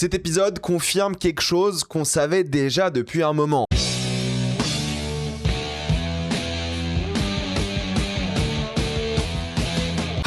Cet épisode confirme quelque chose qu'on savait déjà depuis un moment.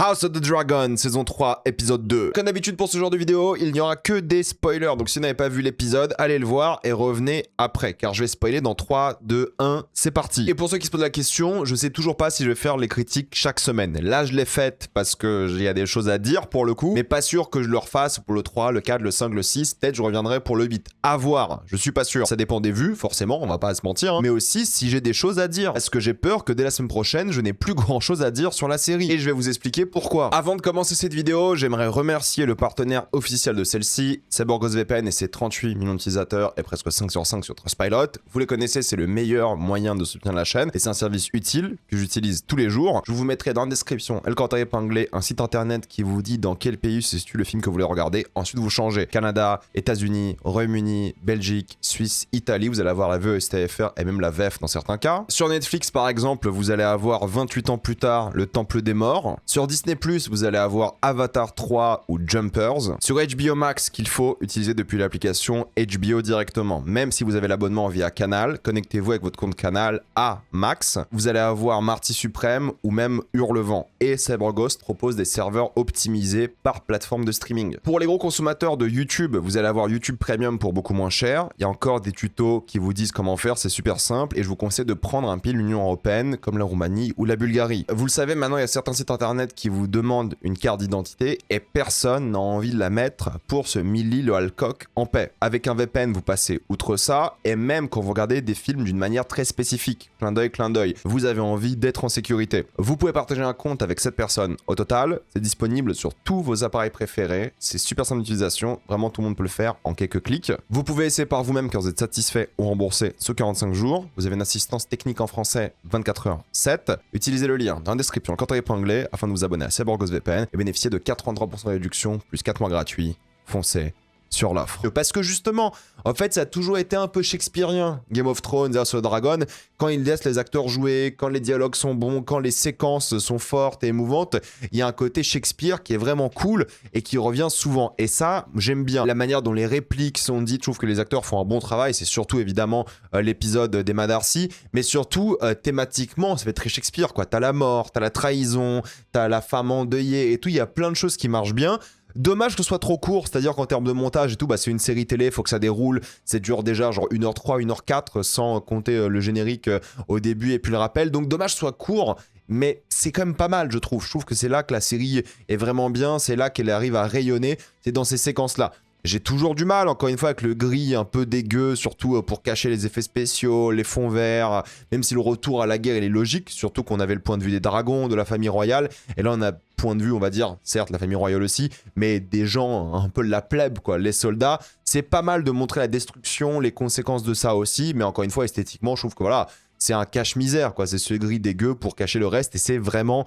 House of the Dragon, saison 3, épisode 2. Comme d'habitude pour ce genre de vidéo, il n'y aura que des spoilers. Donc si vous n'avez pas vu l'épisode, allez le voir et revenez après. Car je vais spoiler dans 3, 2, 1, c'est parti. Et pour ceux qui se posent la question, je sais toujours pas si je vais faire les critiques chaque semaine. Là, je l'ai faite parce qu'il y a des choses à dire pour le coup. Mais pas sûr que je le refasse pour le 3, le 4, le 5, le 6. Peut-être je reviendrai pour le 8. À voir, je suis pas sûr. Ça dépend des vues, forcément, on va pas se mentir. Mais aussi si j'ai des choses à dire. Parce que j'ai peur que dès la semaine prochaine, je n'ai plus grand chose à dire sur la série. Et je vais vous expliquer pourquoi. Avant de commencer cette vidéo, j'aimerais remercier le partenaire officiel de celle-ci, c'est SaborGhostVPN et ses 38 millions d'utilisateurs et presque 5 sur 5 sur Trustpilot. Vous les connaissez, c'est le meilleur moyen de soutenir la chaîne et c'est un service utile que j'utilise tous les jours. Je vous mettrai dans la description El Corte Épinglé, un site internet qui vous dit dans quel pays se situe le film que vous voulez regarder. Ensuite, vous changez Canada, États-Unis, Royaume-Uni, Belgique, Suisse, Italie. Vous allez avoir la VESTFR et même la VF dans certains cas. Sur Netflix, par exemple, vous allez avoir 28 ans plus tard, Le Temple des Morts. Sur Disney+, vous allez avoir Avatar 3 ou Jumpers. Sur HBO Max, qu'il faut utiliser depuis l'application HBO directement. Même si vous avez l'abonnement via Canal, connectez-vous avec votre compte Canal à Max. Vous allez avoir Marty Suprême ou même Hurlevent. Et CyberGhost propose des serveurs optimisés par plateforme de streaming. Pour les gros consommateurs de YouTube, vous allez avoir YouTube Premium pour beaucoup moins cher. Il y a encore des tutos qui vous disent comment faire, c'est super simple. Et je vous conseille de prendre un pays de l'Union Européenne comme la Roumanie ou la Bulgarie. Vous le savez, maintenant il y a certains sites internet qui vous demandent une carte d'identité et personne n'a envie de la mettre pour se Millie le Alcock en paix. Avec un VPN, vous passez outre ça et même quand vous regardez des films d'une manière très spécifique, clin d'œil, vous avez envie d'être en sécurité. Vous pouvez partager un compte avec 7 personnes. Au total, c'est disponible sur tous vos appareils préférés. C'est super simple d'utilisation. Vraiment, tout le monde peut le faire en quelques clics. Vous pouvez essayer par vous-même quand vous êtes satisfait ou remboursé sous 45 jours. Vous avez une assistance technique en français 24h/7. Utilisez le lien dans la description, le compte épinglé afin de vous abonner à SaborGhostVPN et bénéficier de 43% de réduction plus 4 mois gratuits. Foncez sur l'offre. Parce que justement, en fait, ça a toujours été un peu shakespearien. Game of Thrones, House of the Dragon, quand ils laissent les acteurs jouer, quand les dialogues sont bons, quand les séquences sont fortes et émouvantes, il y a un côté Shakespeare qui est vraiment cool et qui revient souvent. Et ça, j'aime bien. La manière dont les répliques sont dites, je trouve que les acteurs font un bon travail. C'est surtout évidemment l'épisode d'Emma Darcy, mais surtout thématiquement, ça fait très Shakespeare, quoi. T'as la mort, t'as la trahison, t'as la femme endeuillée et tout. Il y a plein de choses qui marchent bien. Dommage que ce soit trop court, c'est-à-dire qu'en termes de montage et tout, bah c'est une série télé, faut que ça déroule, c'est dure déjà genre 1h03, 1h04 sans compter le générique au début et puis le rappel, donc dommage que ce soit court, mais c'est quand même pas mal je trouve que c'est là que la série est vraiment bien, c'est là qu'elle arrive à rayonner, c'est dans ces séquences-là. J'ai toujours du mal, encore une fois, avec le gris un peu dégueu, surtout pour cacher les effets spéciaux, les fonds verts, même si le retour à la guerre il est logique, surtout qu'on avait le point de vue des dragons, de la famille royale, et là on a point de vue, on va dire, certes la famille royale aussi, mais des gens un peu de la plèbe, quoi, les soldats. C'est pas mal de montrer la destruction, les conséquences de ça aussi, mais encore une fois, esthétiquement, je trouve que voilà, c'est un cache-misère, quoi. C'est ce gris dégueu pour cacher le reste et c'est vraiment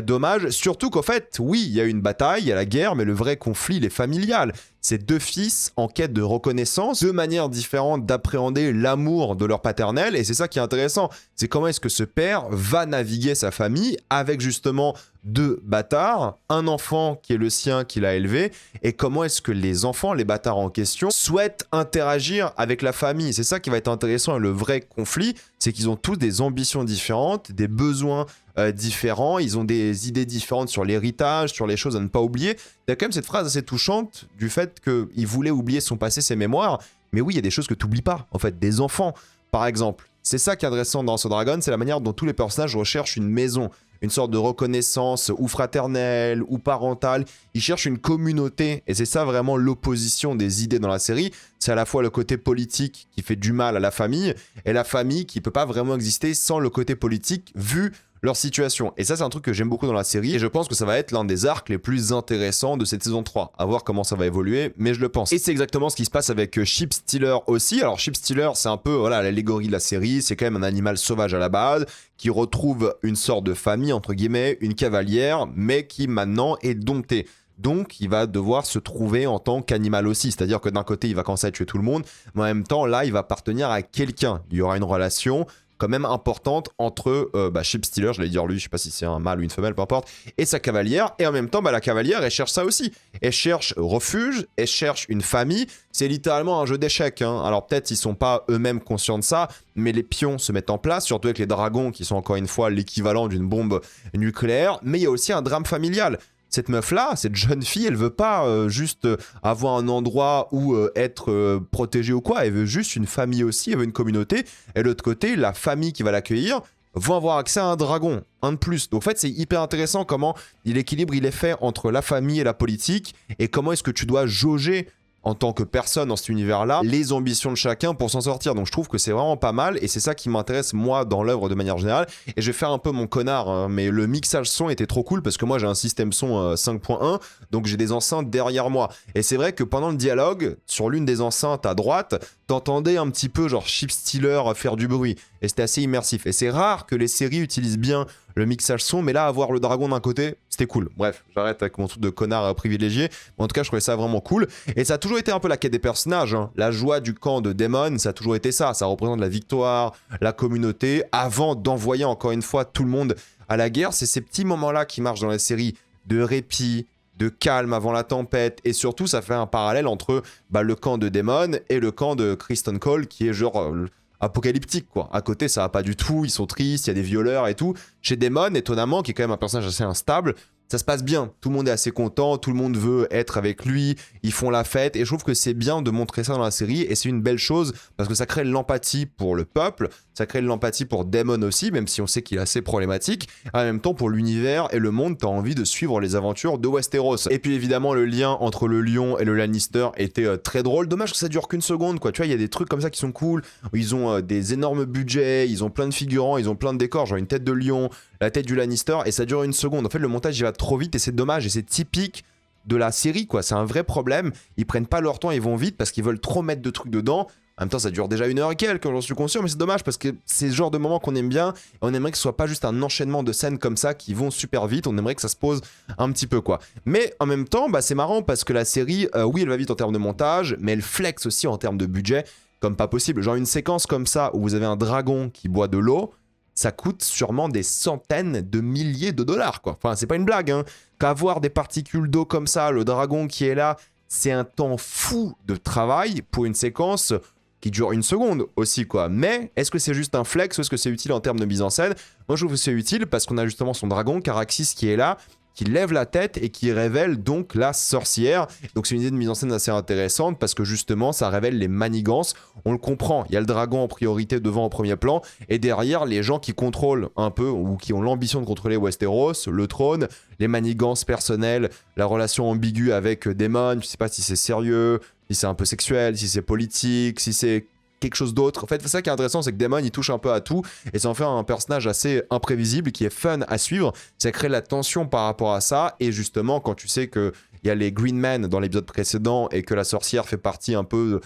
dommage. Surtout qu'en fait, oui, il y a une bataille, il y a la guerre, mais le vrai conflit, il est familial. C'est deux fils en quête de reconnaissance, deux manières différentes d'appréhender l'amour de leur paternel et c'est ça qui est intéressant. C'est comment est-ce que ce père va naviguer sa famille avec justement deux bâtards, un enfant qui est le sien qu'il a élevé et comment est-ce que les enfants, les bâtards en question, souhaitent interagir avec la famille. C'est ça qui va être intéressant et le vrai conflit, c'est qu'ils ont tous des ambitions différentes, des besoins différents, ils ont des idées différentes sur l'héritage, sur les choses à ne pas oublier. Il y a quand même cette phrase assez touchante du fait qu'il voulait oublier son passé, ses mémoires, mais oui, il y a des choses que tu n'oublies pas, en fait, des enfants, par exemple. C'est ça qui est intéressant dans House of the Dragon, c'est la manière dont tous les personnages recherchent une maison, une sorte de reconnaissance ou fraternelle ou parentale. Ils cherchent une communauté et c'est ça vraiment l'opposition des idées dans la série. C'est à la fois le côté politique qui fait du mal à la famille et la famille qui peut pas vraiment exister sans le côté politique vu leur situation. Et ça, c'est un truc que j'aime beaucoup dans la série et je pense que ça va être l'un des arcs les plus intéressants de cette saison 3. À voir comment ça va évoluer, mais je le pense. Et c'est exactement ce qui se passe avec Sheep Stealer aussi. Alors Sheep Stealer, c'est un peu voilà l'allégorie de la série. C'est quand même un animal sauvage à la base qui retrouve une sorte de famille, entre guillemets, une cavalière, mais qui maintenant est domptée. Donc, il va devoir se trouver en tant qu'animal aussi. C'est-à-dire que d'un côté, il va commencer à tuer tout le monde, mais en même temps, là, il va appartenir à quelqu'un. Il y aura une relation. quand même importante entre Ship Stealer, je vais dire lui, je sais pas si c'est un mâle ou une femelle, peu importe, et sa cavalière. Et en même temps, la cavalière, elle cherche ça aussi. Elle cherche refuge, elle cherche une famille. C'est littéralement un jeu d'échecs. Hein. Alors peut-être ils sont pas eux-mêmes conscients de ça, mais les pions se mettent en place, surtout avec les dragons qui sont encore une fois l'équivalent d'une bombe nucléaire. Mais il y a aussi un drame familial. Cette meuf-là, cette jeune fille, elle veut pas juste avoir un endroit où être protégée ou quoi, elle veut juste une famille aussi, elle veut une communauté. Et de l'autre côté, la famille qui va l'accueillir vont avoir accès à un dragon, un de plus. Donc en fait, c'est hyper intéressant comment l'équilibre il est fait entre la famille et la politique, et comment est-ce que tu dois jauger en tant que personne dans cet univers-là, les ambitions de chacun pour s'en sortir. Donc je trouve que c'est vraiment pas mal, et c'est ça qui m'intéresse moi dans l'œuvre de manière générale. Et je vais faire un peu mon connard, hein, mais le mixage son était trop cool, parce que moi j'ai un système son 5.1, donc j'ai des enceintes derrière moi. Et c'est vrai que pendant le dialogue, sur l'une des enceintes à droite, t'entendais un petit peu genre Ship Stealer faire du bruit, et c'était assez immersif. Et c'est rare que les séries utilisent bien le mixage son, mais là, avoir le dragon d'un côté, c'était cool. Bref, j'arrête avec mon truc de connard privilégié, mais en tout cas, je trouvais ça vraiment cool. Et ça a toujours été un peu la quête des personnages, hein. La joie du camp de Daemon, ça a toujours été ça. Ça représente la victoire, la communauté, avant d'envoyer encore une fois tout le monde à la guerre. C'est ces petits moments-là qui marchent dans la série, de répit, de calme avant la tempête, et surtout, ça fait un parallèle entre le camp de Daemon et le camp de Criston Cole, qui est genre apocalyptique, quoi. À côté, ça va pas du tout, ils sont tristes, il y a des violeurs et tout. Chez Daemon, étonnamment, qui est quand même un personnage assez instable, ça se passe bien. Tout le monde est assez content, tout le monde veut être avec lui, ils font la fête, et je trouve que c'est bien de montrer ça dans la série, et c'est une belle chose, parce que ça crée de l'empathie pour le peuple, ça crée de l'empathie pour Daemon aussi, même si on sait qu'il est assez problématique. En même temps, pour l'univers et le monde, t'as envie de suivre les aventures de Westeros. Et puis évidemment, le lien entre le lion et le Lannister était très drôle. Dommage que ça dure qu'une seconde, quoi. Tu vois, il y a des trucs comme ça qui sont cool, où ils ont des énormes budgets, ils ont plein de figurants, ils ont plein de décors, genre une tête de lion, la tête du Lannister, et ça dure une seconde. En fait, le montage, il va trop vite, et c'est dommage, et c'est typique de la série, quoi. C'est un vrai problème. Ils prennent pas leur temps, ils vont vite, parce qu'ils veulent trop mettre de trucs dedans. En même temps, ça dure déjà 1 heure et quelques, j'en suis conscient, mais c'est dommage, parce que c'est le genre de moment qu'on aime bien, et on aimerait que ce soit pas juste un enchaînement de scènes comme ça qui vont super vite, on aimerait que ça se pose un petit peu, quoi. Mais en même temps, c'est marrant, parce que la série, oui, elle va vite en termes de montage, mais elle flex aussi en termes de budget, comme pas possible. Genre une séquence comme ça, où vous avez un dragon qui boit de l'eau, ça coûte sûrement des centaines de milliers de dollars, quoi. Enfin, c'est pas une blague, hein. Qu'avoir des particules d'eau comme ça, le dragon qui est là, c'est un temps fou de travail pour une séquence qui dure 1 seconde aussi, quoi. Mais est-ce que c'est juste un flex ou est-ce que c'est utile en termes de mise en scène? Moi, je trouve que c'est utile parce qu'on a justement son dragon, Caraxys, qui est là, qui lève la tête et qui révèle donc la sorcière. Donc c'est une idée de mise en scène assez intéressante parce que justement ça révèle les manigances. On le comprend, il y a le dragon en priorité devant au premier plan et derrière les gens qui contrôlent un peu ou qui ont l'ambition de contrôler Westeros, le trône, les manigances personnelles, la relation ambiguë avec Daemon, je sais pas si c'est sérieux, si c'est un peu sexuel, si c'est politique, si c'est quelque chose d'autre. En fait, c'est ça qui est intéressant, c'est que Daemon, il touche un peu à tout, et ça en fait un personnage assez imprévisible, qui est fun à suivre. Ça crée la tension par rapport à ça, et justement, quand tu sais qu'il y a les Green Men dans l'épisode précédent, et que la sorcière fait partie un peu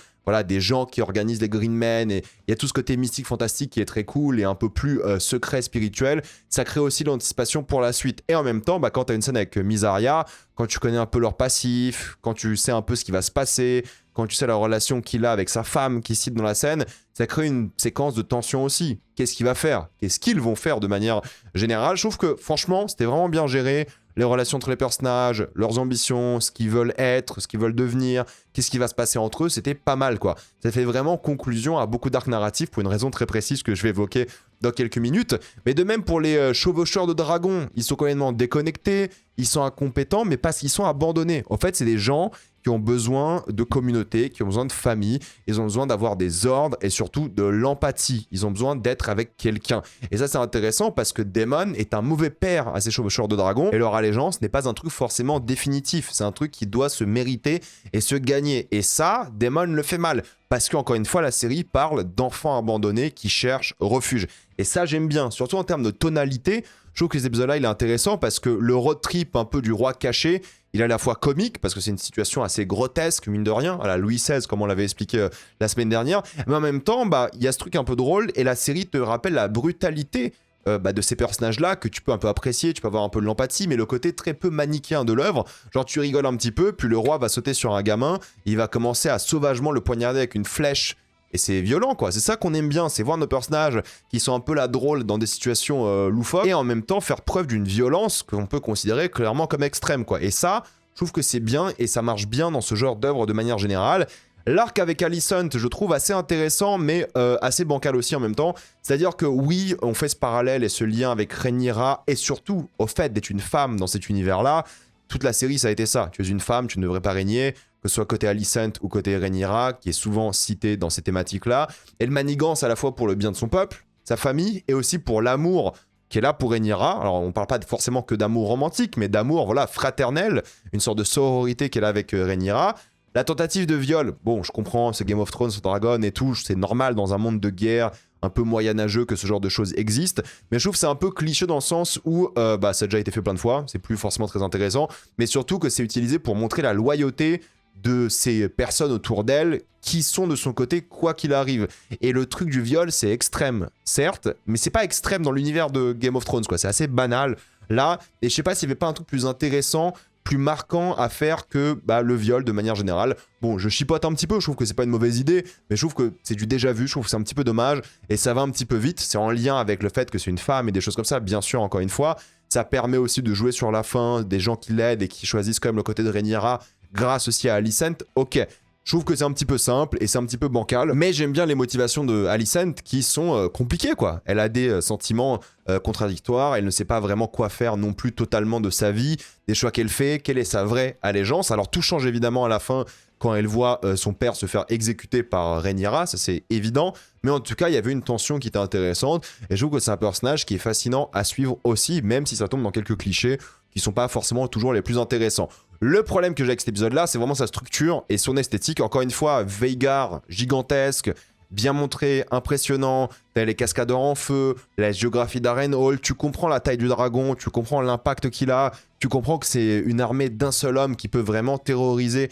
des gens qui organisent les Green Men, et il y a tout ce côté mystique, fantastique qui est très cool, et un peu plus secret, spirituel, ça crée aussi l'anticipation pour la suite. Et en même temps, quand tu as une scène avec Mysaria, quand tu connais un peu leur passif, quand tu sais un peu ce qui va se passer, quand tu sais la relation qu'il a avec sa femme qui cite dans la scène, ça crée une séquence de tension aussi. Qu'est-ce qu'il va faire? Qu'est-ce qu'ils vont faire de manière générale? Je trouve que franchement, c'était vraiment bien géré. Les relations entre les personnages, leurs ambitions, ce qu'ils veulent être, ce qu'ils veulent devenir, qu'est-ce qui va se passer entre eux, c'était pas mal, quoi. Ça fait vraiment conclusion à beaucoup d'arcs narratifs pour une raison très précise que je vais évoquer dans quelques minutes. Mais de même pour les chevaucheurs de dragons, ils sont complètement déconnectés, ils sont incompétents, mais parce qu'ils sont abandonnés. En fait, c'est des gens qui ont besoin de communauté, qui ont besoin de famille, ils ont besoin d'avoir des ordres et surtout de l'empathie. Ils ont besoin d'être avec quelqu'un. Et ça, c'est intéressant parce que Daemon est un mauvais père à ces chevaucheurs de dragons et leur allégeance n'est pas un truc forcément définitif. C'est un truc qui doit se mériter et se gagner. Et ça, Daemon le fait mal. Parce qu'encore une fois, la série parle d'enfants abandonnés qui cherchent refuge. Et ça, j'aime bien. Surtout en termes de tonalité, je trouve que ces épisodes-là, il est intéressant parce que le road trip un peu du roi caché, il est à la fois comique, parce que c'est une situation assez grotesque, mine de rien, à la Louis XVI, comme on l'avait expliqué la semaine dernière. Mais en même temps, il y a ce truc un peu drôle, et la série te rappelle la brutalité de ces personnages-là, que tu peux un peu apprécier, tu peux avoir un peu de l'empathie, mais le côté très peu manichéen de l'œuvre, genre tu rigoles un petit peu, puis le roi va sauter sur un gamin, il va commencer à sauvagement le poignarder avec une flèche et c'est violent quoi. C'est ça qu'on aime bien, c'est voir nos personnages qui sont un peu là drôles dans des situations loufoques et en même temps faire preuve d'une violence qu'on peut considérer clairement comme extrême quoi. Et ça, je trouve que c'est bien et ça marche bien dans ce genre d'œuvre de manière générale. L'arc avec Alicent, je trouve assez intéressant, mais assez bancal aussi en même temps. C'est-à-dire que oui, on fait ce parallèle et ce lien avec Rhaenyra, et surtout au fait d'être une femme dans cet univers-là. Toute la série, ça a été ça. Tu es une femme, tu ne devrais pas régner, que ce soit côté Alicent ou côté Rhaenyra, qui est souvent cité dans ces thématiques-là. Elle manigance à la fois pour le bien de son peuple, sa famille, et aussi pour l'amour qui est là pour Rhaenyra. Alors, on ne parle pas forcément que d'amour romantique, mais d'amour, voilà, fraternel, une sorte de sororité qu'elle a avec Rhaenyra. La tentative de viol, bon, je comprends, c'est Game of Thrones, c'est Dragon et tout, c'est normal dans un monde de guerre, un peu moyenâgeux que ce genre de choses existe, mais je trouve que c'est un peu cliché dans le sens où ça a déjà été fait plein de fois, c'est plus forcément très intéressant, mais surtout que c'est utilisé pour montrer la loyauté de ces personnes autour d'elle qui sont de son côté quoi qu'il arrive. Et le truc du viol, c'est extrême, certes, mais c'est pas extrême dans l'univers de Game of Thrones, quoi, c'est assez banal là, et je sais pas s'il y avait pas un truc plus intéressant, plus marquant à faire que le viol de manière générale. Bon, je chipote un petit peu, je trouve que c'est pas une mauvaise idée, mais je trouve que c'est du déjà vu, je trouve que c'est un petit peu dommage, et ça va un petit peu vite, c'est en lien avec le fait que c'est une femme et des choses comme ça, bien sûr, encore une fois, ça permet aussi de jouer sur la fin, des gens qui l'aident et qui choisissent quand même le côté de Rhaenyra, grâce aussi à Alicent, ok. Je trouve que c'est un petit peu simple et c'est un petit peu bancal, mais j'aime bien les motivations de Alicent qui sont compliquées quoi. Elle a des sentiments contradictoires, elle ne sait pas vraiment quoi faire non plus totalement de sa vie, des choix qu'elle fait, quelle est sa vraie allégeance. Alors tout change évidemment à la fin quand elle voit son père se faire exécuter par Rhaenyra, ça c'est évident, mais en tout cas il y avait une tension qui était intéressante et je trouve que c'est un personnage qui est fascinant à suivre aussi, même si ça tombe dans quelques clichés qui sont pas forcément toujours les plus intéressants. Le problème que j'ai avec cet épisode-là, c'est vraiment sa structure et son esthétique. Encore une fois, Vhagar, gigantesque, bien montré, impressionnant. T'as les cascadeurs en feu, la géographie d'Harrenhal, tu comprends la taille du dragon, tu comprends l'impact qu'il a, tu comprends que c'est une armée d'un seul homme qui peut vraiment terroriser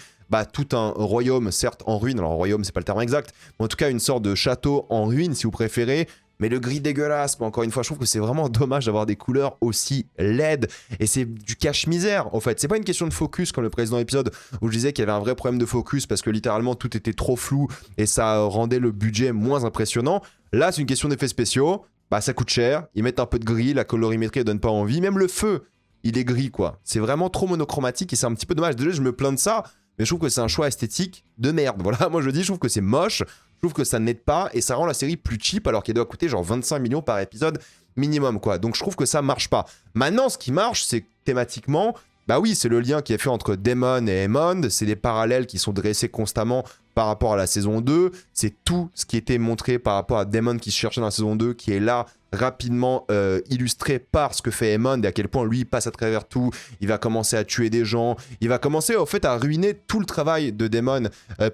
tout un royaume, certes en ruine. Alors royaume, c'est pas le terme exact, mais en tout cas une sorte de château en ruine, si vous préférez. Mais le gris dégueulasse, encore une fois, je trouve que c'est vraiment dommage d'avoir des couleurs aussi laides. Et c'est du cache-misère, en fait. C'est pas une question de focus, comme le précédent épisode, où je disais qu'il y avait un vrai problème de focus, parce que littéralement, tout était trop flou, et ça rendait le budget moins impressionnant. Là, c'est une question d'effets spéciaux. Ça coûte cher, ils mettent un peu de gris, la colorimétrie, elle donne pas envie. Même le feu, il est gris, quoi. C'est vraiment trop monochromatique, et c'est un petit peu dommage. Désolé, je me plains de ça, mais je trouve que c'est un choix esthétique de merde. Voilà, moi je dis, je trouve que c'est moche. Je trouve que ça n'aide pas et ça rend la série plus cheap alors qu'elle doit coûter genre 25 millions par épisode minimum quoi. Donc je trouve que ça marche pas. Maintenant ce qui marche c'est thématiquement, oui c'est le lien qui est fait entre Daemon et Aemond, c'est des parallèles qui sont dressés constamment par rapport à la saison 2, c'est tout ce qui était montré par rapport à Daemon qui se cherchait dans la saison 2 qui est là rapidement illustré par ce que fait Aemond et à quel point lui passe à travers tout, il va commencer à tuer des gens, il va commencer au fait à ruiner tout le travail de Daemon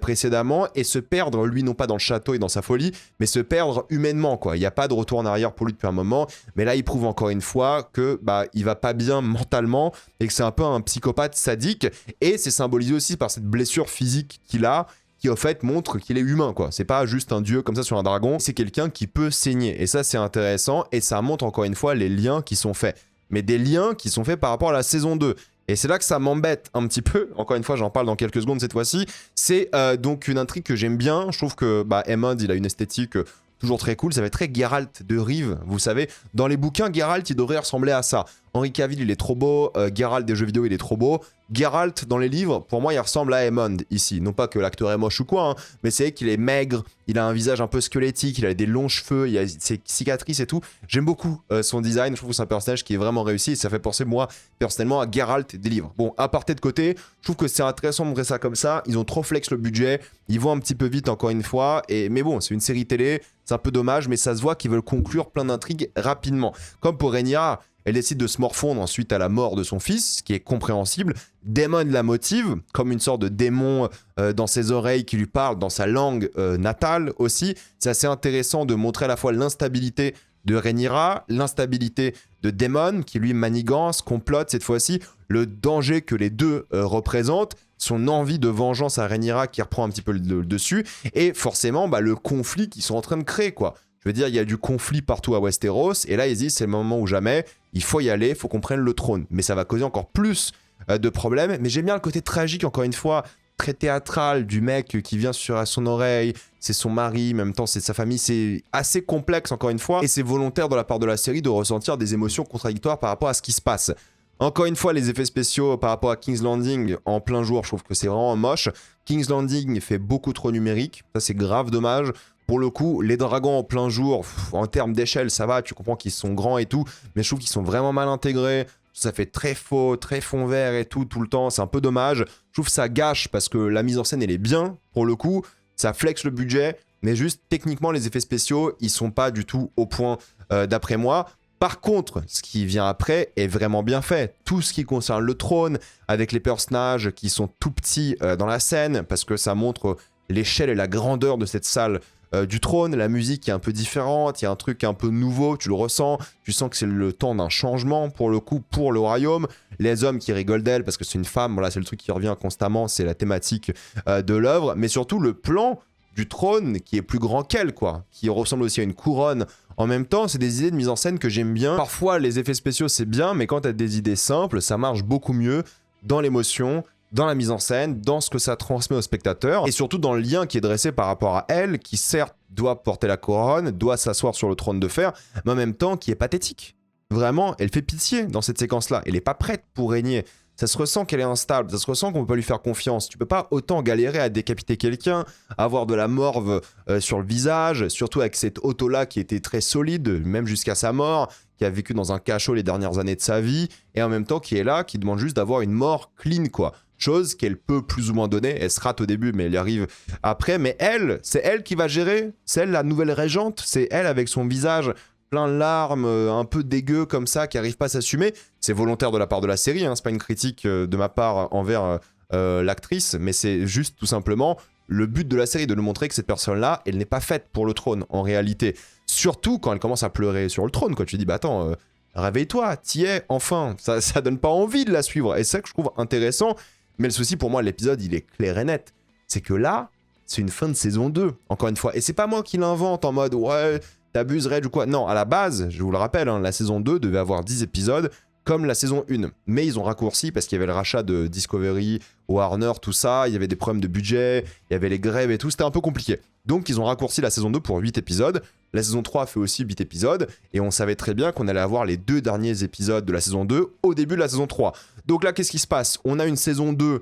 précédemment et se perdre lui non pas dans le château et dans sa folie mais se perdre humainement quoi. Il n'y a pas de retour en arrière pour lui depuis un moment, mais là il prouve encore une fois que il va pas bien mentalement et que c'est un peu un psychopathe sadique et c'est symbolisé aussi par cette blessure physique qu'il a qui au fait montre qu'il est humain quoi. C'est pas juste un dieu comme ça sur un dragon, c'est quelqu'un qui peut saigner et ça c'est intéressant et ça montre encore une fois les liens qui sont faits. Mais des liens qui sont faits par rapport à la saison 2. Et c'est là que ça m'embête un petit peu, encore une fois j'en parle dans quelques secondes cette fois-ci, c'est donc une intrigue que j'aime bien, je trouve que Aemond il a une esthétique toujours très cool, ça fait très Geralt de Rive, vous savez, dans les bouquins Geralt il devrait ressembler à ça. Henry Cavill il est trop beau, Geralt des jeux vidéo il est trop beau, Geralt dans les livres, pour moi il ressemble à Aemond ici, non pas que l'acteur est moche ou quoi, hein, mais c'est qu'il est maigre, il a un visage un peu squelettique, il a des longs cheveux, il a ses cicatrices et tout, j'aime beaucoup son design, je trouve que c'est un personnage qui est vraiment réussi et ça fait penser moi personnellement à Geralt des livres. Bon, aparté de côté, je trouve que c'est intéressant de montrer ça comme ça, ils ont trop flex le budget, ils vont un petit peu vite encore une fois, mais bon c'est une série télé, c'est un peu dommage mais ça se voit qu'ils veulent conclure plein d'intrigues rapidement, comme pour Rhaenyra. Elle décide de se morfondre ensuite à la mort de son fils, ce qui est compréhensible. Daemon la motive, comme une sorte de démon dans ses oreilles qui lui parle dans sa langue natale aussi. C'est assez intéressant de montrer à la fois l'instabilité de Rhaenyra, l'instabilité de Daemon, qui lui manigance, complote cette fois-ci, le danger que les deux représentent, son envie de vengeance à Rhaenyra qui reprend un petit peu le dessus, et forcément le conflit qu'ils sont en train de créer, quoi. Je veux dire, il y a du conflit partout à Westeros, et là, ils disent, c'est le moment ou jamais, il faut y aller, il faut qu'on prenne le trône. Mais ça va causer encore plus de problèmes, mais j'aime bien le côté tragique, encore une fois, très théâtral du mec qui vient sur son oreille, c'est son mari, en même temps c'est sa famille, c'est assez complexe encore une fois, et c'est volontaire de la part de la série de ressentir des émotions contradictoires par rapport à ce qui se passe. Encore une fois, les effets spéciaux par rapport à King's Landing en plein jour, je trouve que c'est vraiment moche. King's Landing fait beaucoup trop numérique, ça c'est grave dommage. Pour le coup, les dragons en plein jour, en termes d'échelle, ça va, tu comprends qu'ils sont grands et tout, mais je trouve qu'ils sont vraiment mal intégrés. Ça fait très faux, très fond vert et tout le temps, c'est un peu dommage. Je trouve que ça gâche parce que la mise en scène, elle est bien, pour le coup. Ça flex le budget, mais juste techniquement, les effets spéciaux, ils sont pas du tout au point d'après moi. Par contre, ce qui vient après est vraiment bien fait. Tout ce qui concerne le trône, avec les personnages qui sont tout petits dans la scène, parce que ça montre l'échelle et la grandeur de cette salle du trône, la musique est un peu différente, il y a un truc un peu nouveau, tu le ressens, tu sens que c'est le temps d'un changement pour le coup, pour le royaume. Les hommes qui rigolent d'elle parce que c'est une femme, voilà, c'est le truc qui revient constamment, c'est la thématique de l'œuvre, mais surtout le plan du trône qui est plus grand qu'elle, quoi, qui ressemble aussi à une couronne. En même temps, c'est des idées de mise en scène que j'aime bien. Parfois, les effets spéciaux, c'est bien, mais quand t'as des idées simples, ça marche beaucoup mieux dans l'émotion, dans la mise en scène, dans ce que ça transmet au spectateur, et surtout dans le lien qui est dressé par rapport à elle, qui certes doit porter la couronne, doit s'asseoir sur le trône de fer, mais en même temps qui est pathétique. Vraiment, elle fait pitié dans cette séquence-là. Elle n'est pas prête pour régner. Ça se ressent qu'elle est instable, ça se ressent qu'on ne peut pas lui faire confiance. Tu peux pas autant galérer à décapiter quelqu'un, avoir de la morve sur le visage, surtout avec cette auto-là qui était très solide, même jusqu'à sa mort, qui a vécu dans un cachot les dernières années de sa vie, et en même temps qui est là, qui demande juste d'avoir une mort clean, quoi. Chose qu'elle peut plus ou moins donner, elle se rate au début, mais elle y arrive après. Mais elle, c'est elle qui va gérer, c'est elle la nouvelle régente, c'est elle avec son visage plein de larmes, un peu dégueu comme ça, qui arrive pas à s'assumer. C'est volontaire de la part de la série, hein, c'est pas une critique de ma part envers l'actrice, mais c'est juste tout simplement le but de la série, de nous montrer que cette personne-là, elle n'est pas faite pour le trône, en réalité. Surtout quand elle commence à pleurer sur le trône, quoi. Tu te dis, bah attends, réveille-toi, t'y es, enfin. Ça donne pas envie de la suivre, et c'est ça que je trouve intéressant. Mais le souci pour moi, l'épisode, il est clair et net. C'est que là, c'est une fin de saison 2, encore une fois. Et c'est pas moi qui l'invente en mode, ouais, t'abuses, Reg ou quoi. Non, à la base, je vous le rappelle, hein, la saison 2 devait avoir 10 épisodes, comme la saison 1. Mais ils ont raccourci parce qu'il y avait le rachat de Discovery, Warner, tout ça. Il y avait des problèmes de budget, il y avait les grèves et tout. C'était un peu compliqué. Donc, ils ont raccourci la saison 2 pour 8 épisodes. La saison 3 fait aussi 8 épisodes. Et on savait très bien qu'on allait avoir les 2 derniers épisodes de la saison 2 au début de la saison 3. Donc là, qu'est-ce qui se passe? On a une saison 2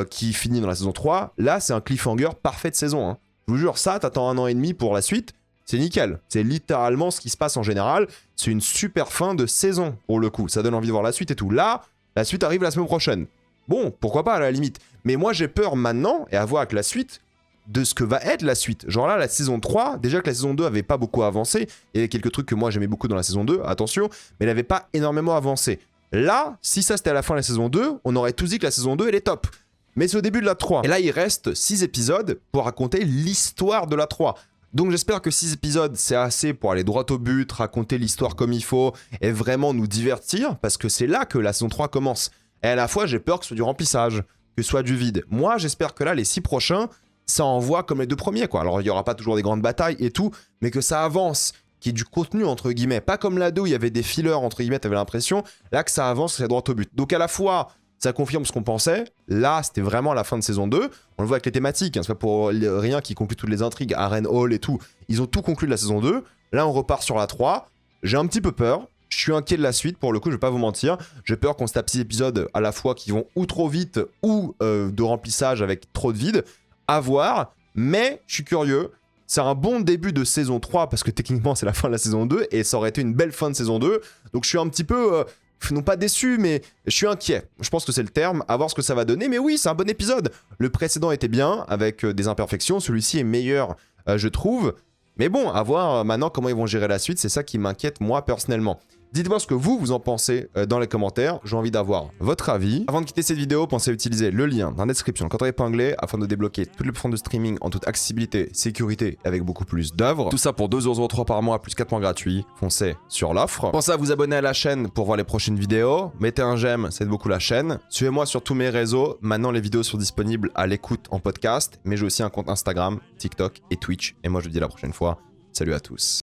qui finit dans la saison 3. Là, c'est un cliffhanger parfait de saison. Hein. Je vous jure, ça, t'attends 1 an et demi pour la suite. C'est nickel. C'est littéralement ce qui se passe en général. C'est une super fin de saison, pour le coup. Ça donne envie de voir la suite et tout. Là, la suite arrive la semaine prochaine. Bon, pourquoi pas à la limite. Mais moi, j'ai peur maintenant, et à voir avec la suite, de ce que va être la suite. Genre là, la saison 3, déjà que la saison 2 avait pas beaucoup avancé, il y avait quelques trucs que moi j'aimais beaucoup dans la saison 2, attention, mais elle avait pas énormément avancé. Là, si ça c'était à la fin de la saison 2, on aurait tous dit que la saison 2 elle est top. Mais c'est au début de la 3. Et là, il reste 6 épisodes pour raconter l'histoire de la 3. Donc j'espère que 6 épisodes, c'est assez pour aller droit au but, raconter l'histoire comme il faut, et vraiment nous divertir, parce que c'est là que la saison 3 commence. Et à la fois, j'ai peur que ce soit du remplissage, que ce soit du vide. Moi, j'espère que là, les 6 prochains, ça envoie comme les 2 premiers, quoi. Alors, il n'y aura pas toujours des grandes batailles et tout, mais que ça avance, qu'il y ait du contenu, entre guillemets. Pas comme la 2 où il y avait des fillers, entre guillemets, t'avais l'impression. Là, que ça avance, c'est droit au but. Donc à la fois, ça confirme ce qu'on pensait. Là, c'était vraiment la fin de saison 2. On le voit avec les thématiques, hein, c'est pas pour rien qu'ils concluent toutes les intrigues, Harrenhal et tout. Ils ont tout conclu de la saison 2. Là, on repart sur la 3. J'ai un petit peu peur. Je suis inquiet de la suite, pour le coup, je vais pas vous mentir. J'ai peur qu'on se tape 6 épisodes à la fois qui vont ou trop vite ou de remplissage avec trop de vide. À voir. Mais je suis curieux. C'est un bon début de saison 3 parce que techniquement, c'est la fin de la saison 2 et ça aurait été une belle fin de saison 2. Donc je suis un petit peu... non pas déçu, mais je suis inquiet. Je pense que c'est le terme, à voir ce que ça va donner. Mais oui, c'est un bon épisode. Le précédent était bien, avec des imperfections. Celui-ci est meilleur, je trouve. Mais bon, à voir maintenant comment ils vont gérer la suite. C'est ça qui m'inquiète, moi, personnellement. Dites-moi ce que vous en pensez dans les commentaires. J'ai envie d'avoir votre avis. Avant de quitter cette vidéo, pensez à utiliser le lien dans la description, le code épinglé, afin de débloquer toutes les plateformes de streaming en toute accessibilité, sécurité, avec beaucoup plus d'œuvres. Tout ça pour 2,03€ par mois, plus 4 mois gratuits. Foncez sur l'offre. Pensez à vous abonner à la chaîne pour voir les prochaines vidéos. Mettez un j'aime, ça aide beaucoup la chaîne. Suivez-moi sur tous mes réseaux. Maintenant, les vidéos sont disponibles à l'écoute en podcast. Mais j'ai aussi un compte Instagram, TikTok et Twitch. Et moi, je vous dis à la prochaine fois. Salut à tous.